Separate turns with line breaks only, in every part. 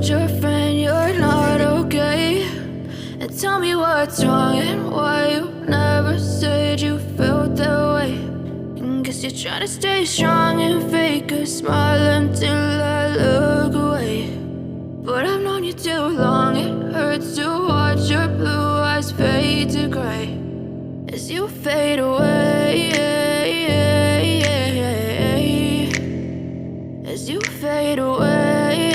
told your friend you're not okay? And tell me what's wrong and why you never said you felt that way. And guess you're trying to stay strong and fake a smile until I look away. But I've known you too long, it hurts to watch your blue eyes fade to gray as you fade away, as you fade away.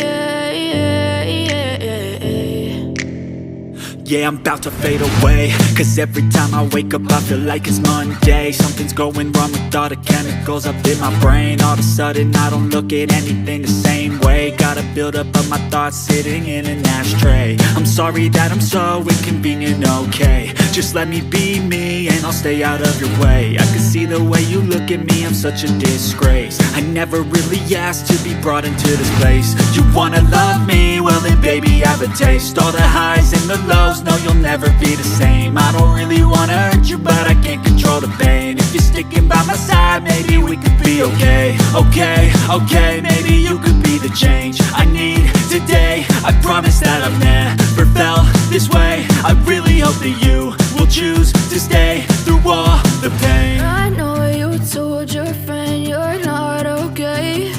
Yeah, I'm about to fade away, cause every time I wake up I feel like it's Monday. Something's going wrong with all the chemicals up in my brain. All of a sudden I don't look at anything the same way. Got a buildup of my thoughts sitting in an ashtray. I'm sorry that I'm so inconvenient, okay? Just let me be me and I'll stay out of your way. I can see the way you look at me, I'm such a disgrace. I never really asked to be brought into this place. You wanna love me? Well then baby have a taste. All the highs and the lows, no you'll never be the same. I don't really wanna hurt you but I can't control the pain. If you're sticking by my side maybe we could be okay. Okay, maybe you could be the change I need today. I promise that I've never felt this way. I really hope that you will choose to stay through all the pain.
I know you told your friend you're not okay.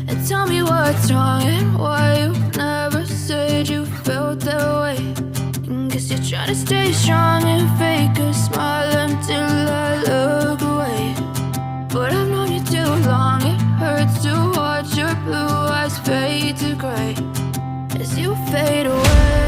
And tell me what's wrong and why you never said you felt that way. And guess you're trying to stay strong and fake a smile until I look away. But I've known you too long, it hurts to watch your blue eyes fade to gray as you fade away.